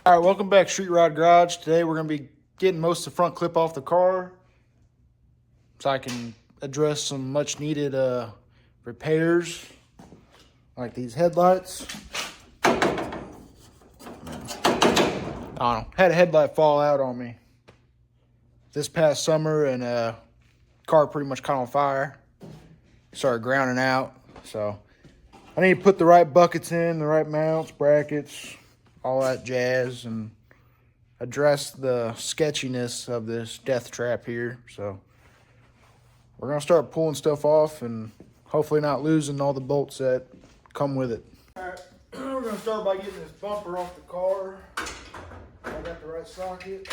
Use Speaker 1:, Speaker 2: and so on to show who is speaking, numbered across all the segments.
Speaker 1: All right, welcome back, Street Rod Garage. Today we're going to be getting most of the front clip off the car so I can address some much needed repairs like these headlights. I don't know, had a headlight fall out on me this past summer and car pretty much caught on fire. Started grounding out, so I need to put the right buckets in, the right mounts, brackets, all that jazz, and address the sketchiness of this death trap here. So we're gonna start pulling stuff off and hopefully not losing all the bolts that come with it. All right, we're gonna start by getting this bumper off the car. I got the right socket.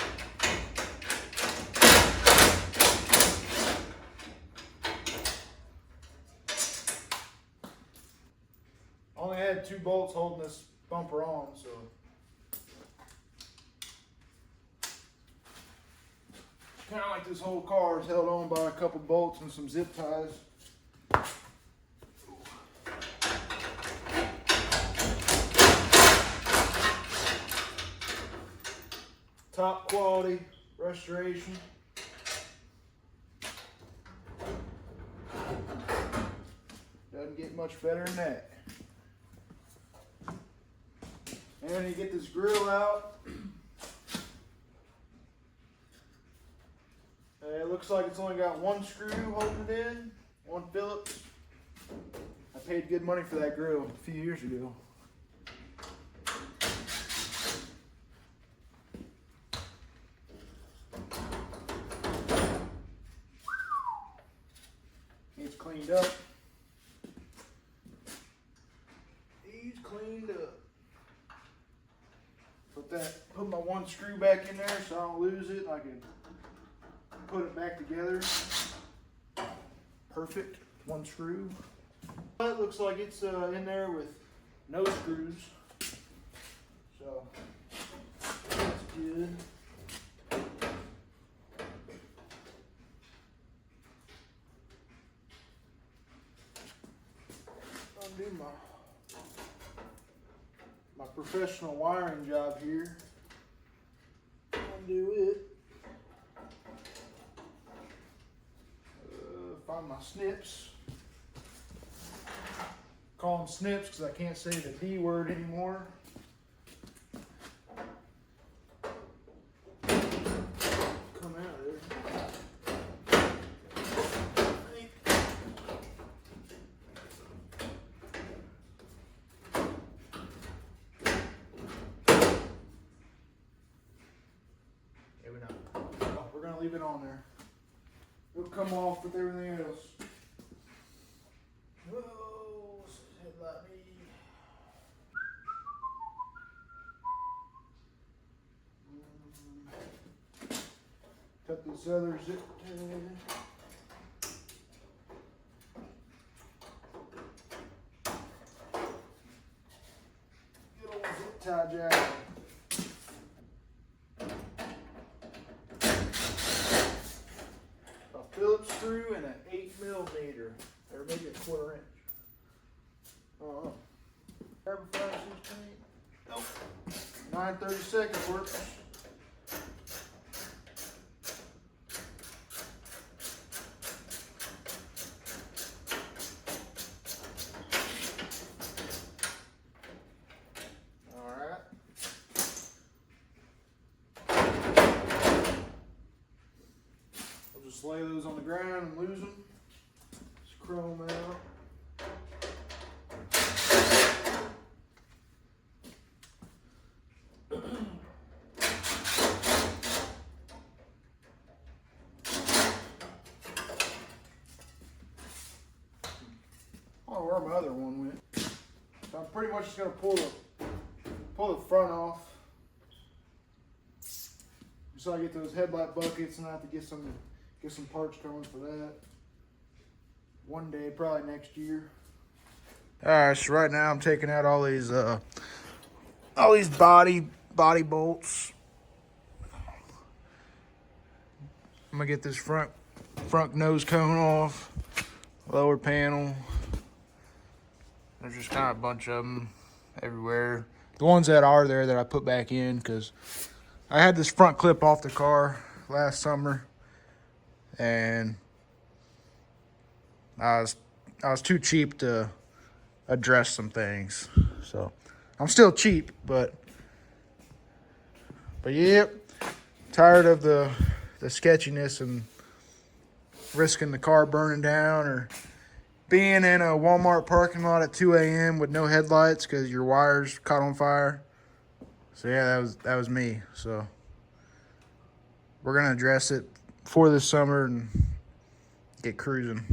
Speaker 1: Only had 2 bolts holding this bumper on, so kind of like this whole car is held on by a couple bolts and some zip ties. Top quality restoration. Doesn't get much better than that. And you get this grill out. It looks like it's only got 1 screw holding it in, 1 Phillips. I paid good money for that grill a few years ago. It's cleaned up. He's cleaned up. Put my 1 screw back in there so I don't lose it. I can put it back together. Perfect. 1 screw. It looks like it's in there with no screws. So that's good. Undo my professional wiring job here. Undo it. Find my snips. Call them snips because I can't say the D word anymore. Come out of there. Maybe not. Oh, we're gonna leave it on there. It'll come off with everything else. Whoa, what's this headlight need? Cut this other zip tie. Good old zip tie jack. Phillips screw and an 8mm, or maybe a 1/4 inch. Carbon fiber 16. Nope. 9/32 works. All right. Just lay those on the ground and lose them. Just chrome them out. I don't know where my other one went. So I'm pretty much just gonna pull the front off. So I get those headlight buckets and I have to get some parts coming for that. One day, probably next year. All right, so right now I'm taking out all these body bolts. I'm gonna get this front nose cone off, lower panel. There's just kind of a bunch of them everywhere. the ones that are there that I put back in, because I had this front clip off the car last summer, and I was too cheap to address some things. So I'm still cheap, but yep, tired of the sketchiness and risking the car burning down, or being in a Walmart parking lot at 2 a.m. with no headlights because your wires caught on fire. So yeah, that was me. So we're gonna address it for this summer and get cruising.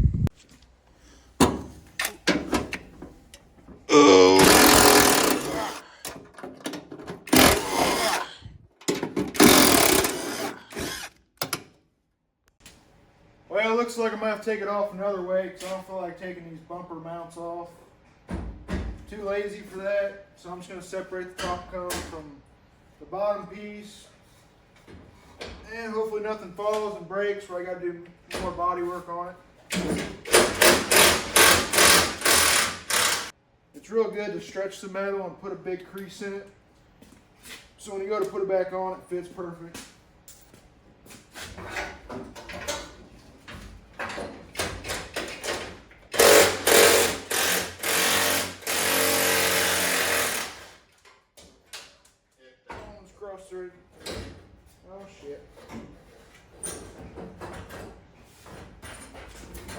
Speaker 1: Well, it looks like I'm gonna have to take it off another way because I don't feel like taking these bumper mounts off. Too lazy for that, so I'm just gonna separate the top cone from the bottom piece, and hopefully nothing falls and breaks where I gotta do more body work on it. It's real good to stretch the metal and put a big crease in it, so when you go to put it back on, it fits perfect. Oh shit.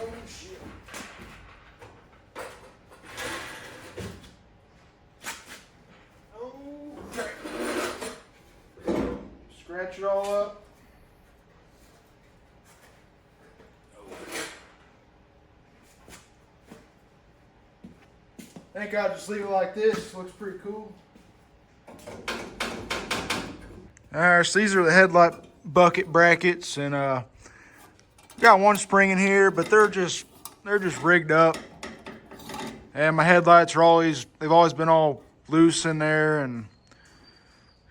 Speaker 1: Oh shit. Oh crap. Scratch it all up. I think I'll just leave it like this. Looks pretty cool. Alright, so these are the headlight bucket brackets, and got one spring in here, but they're just rigged up. And my headlights are they've always been all loose in there, and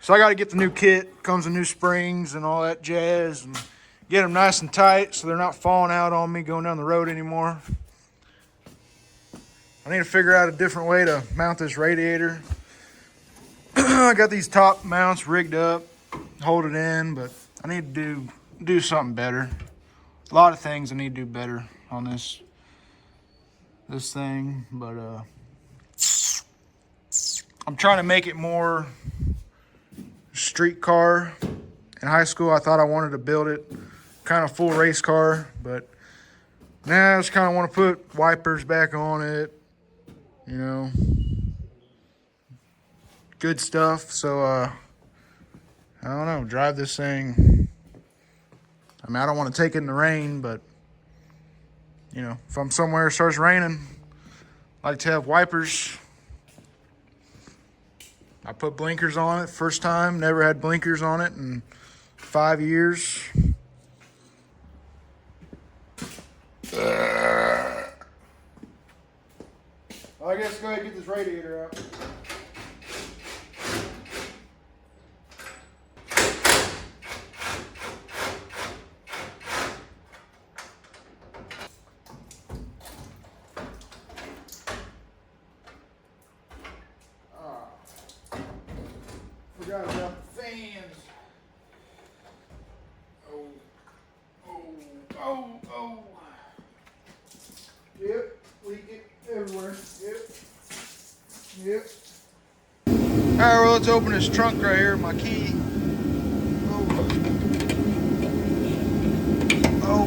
Speaker 1: so I got to get the new kit. Comes with new springs and all that jazz, and get them nice and tight so they're not falling out on me going down the road anymore. I need to figure out a different way to mount this radiator. I got these top mounts rigged up, hold it in, but I need to do something better. A lot of things I need to do better on this thing, but I'm trying to make it more street car. In high school, I thought I wanted to build it kind of full race car, but now I just kind of want to put wipers back on it, you know, good stuff. So I don't know, drive this thing. I mean, I don't want to take it in the rain, but you know, if I'm somewhere it starts raining, I like to have wipers. I put blinkers on it first time, never had blinkers on it in 5 years. Well, I guess go ahead and get this radiator out. Forgot about the fans. Oh. Yep, leak it everywhere. Yep. Alright, well, let's open this trunk right here, my key. Oh.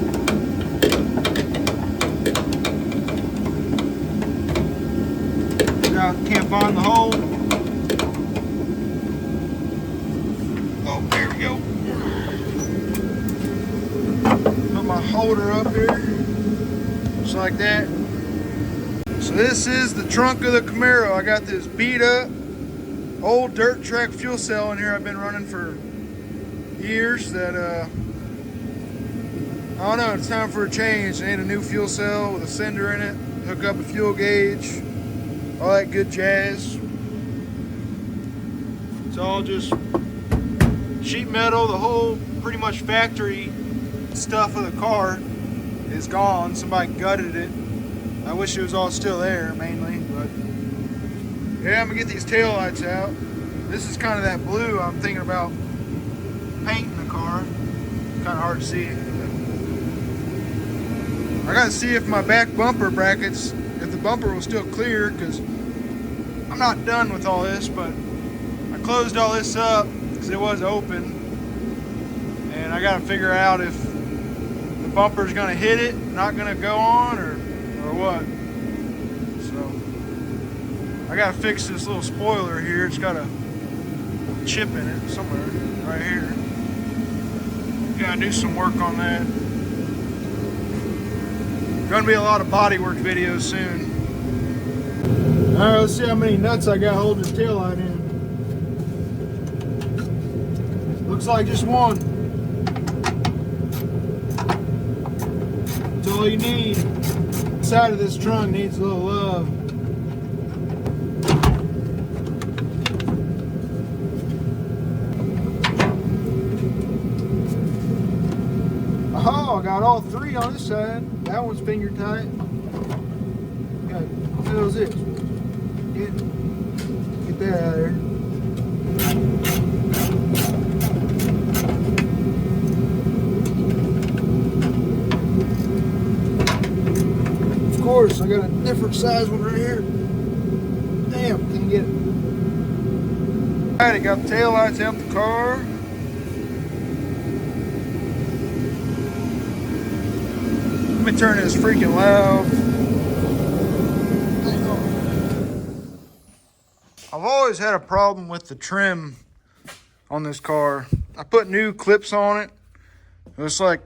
Speaker 1: Now, can't find the hole. Oh, there we go. Put my holder up here, just like that. So this is the trunk of the Camaro. I got this beat up old dirt track fuel cell in here I've been running for years that I don't know, it's time for a change. I need a new fuel cell with a sender in it, hook up a fuel gauge, all that good jazz. It's all just sheet metal. The whole pretty much factory stuff of the car is gone. Somebody gutted it. I wish it was all still there mainly, but yeah, I'm gonna get these tail lights out. This is kind of that blue I'm thinking about painting the car. Kind of hard to see. I gotta see if my back bumper brackets, if the bumper will still clear, because I'm not done with all this, but I closed all this up because it was open. And I gotta figure out if the bumper's gonna hit it, not gonna go on, or what. So I gotta fix this little spoiler here. It's got a chip in it somewhere right here. Gotta do some work on that. Gonna be a lot of bodywork videos soon. All right, let's see how many nuts I got holding this taillight in. Looks like just one. That's all you need. The side of this trunk needs a little love. Oh, I got all three on this side. That one's finger tight. God, what the hell is this? Get that out of there. Of course, I got a different size one right here. Damn, didn't get it. Alright, I got the tail lights out the car. Let me turn this freaking loud. I've always had a problem with the trim on this car. I put new clips on it. It's like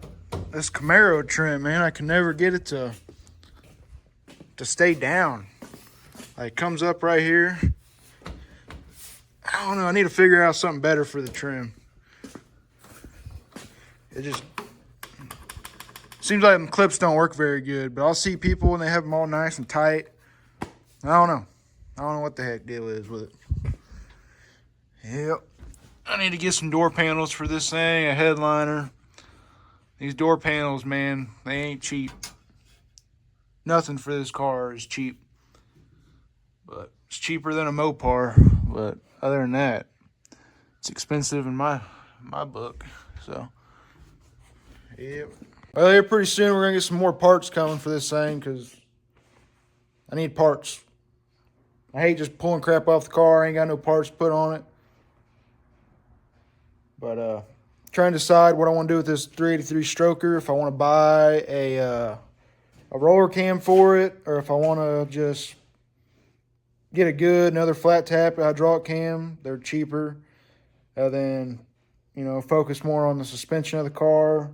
Speaker 1: this Camaro trim, man. I can never get it to stay down. Like, it comes up right here. I don't know. I need to figure out something better for the trim. It just seems like them clips don't work very good, but I'll see people when they have them all nice and tight. I don't know. I don't know what the heck deal is with it. Yep. I need to get some door panels for this thing, a headliner. These door panels, man, they ain't cheap. Nothing for this car is cheap. But it's cheaper than a Mopar. But other than that, it's expensive in my book. So, yep. Well, here pretty soon we're gonna get some more parts coming for this thing because I need parts. I hate just pulling crap off the car. I ain't got no parts to put on it. But trying to decide what I want to do with this 383 stroker. If I want to buy a roller cam for it, or if I want to just get another flat tap hydraulic cam. They're cheaper. Then, focus more on the suspension of the car.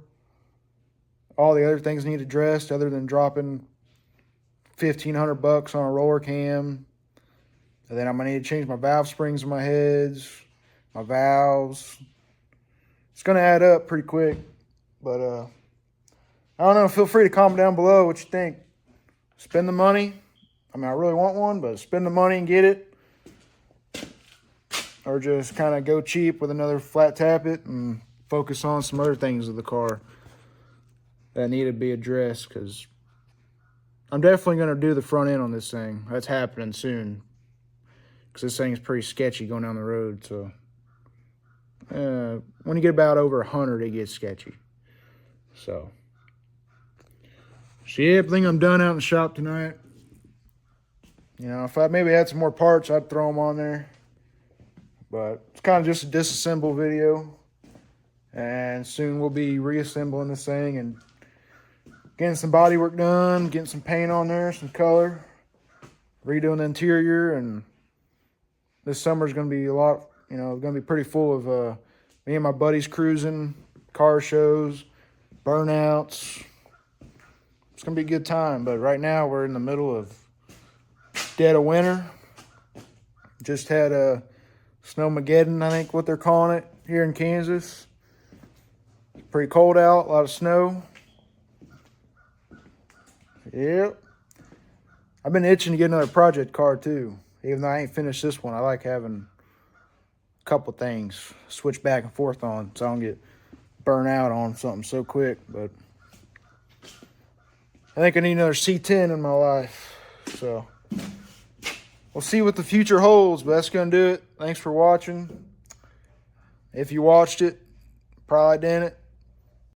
Speaker 1: All the other things need addressed other than dropping $1,500 on a roller cam. And then I'm going to need to change my valve springs in my heads, my valves. It's going to add up pretty quick. But I don't know. Feel free to comment down below what you think. Spend the money. I mean, I really want one, but spend the money and get it. Or just kind of go cheap with another flat tap it and focus on some other things of the car that need to be addressed, because I'm definitely going to do the front end on this thing. That's happening soon, because this thing's pretty sketchy going down the road. So when you get about over 100, it gets sketchy. So yeah, I think I'm done out in the shop tonight. If I maybe had some more parts, I'd throw them on there. But it's kind of just a disassemble video. And soon we'll be reassembling this thing and getting some body work done, getting some paint on there, some color, redoing the interior. And this summer's going to be a lot, going to be pretty full of me and my buddies cruising, car shows, burnouts. It's going to be a good time. But right now we're in the middle of dead of winter. Just had a Snowmageddon, I think what they're calling it, here in Kansas. It's pretty cold out, a lot of snow. Yep. I've been itching to get another project car too. Even though I ain't finished this one, I like having a couple things switch back and forth on so I don't get burnt out on something so quick. But I think I need another C10 in my life. So we'll see what the future holds, but that's going to do it. Thanks for watching. If you watched it, probably didn't.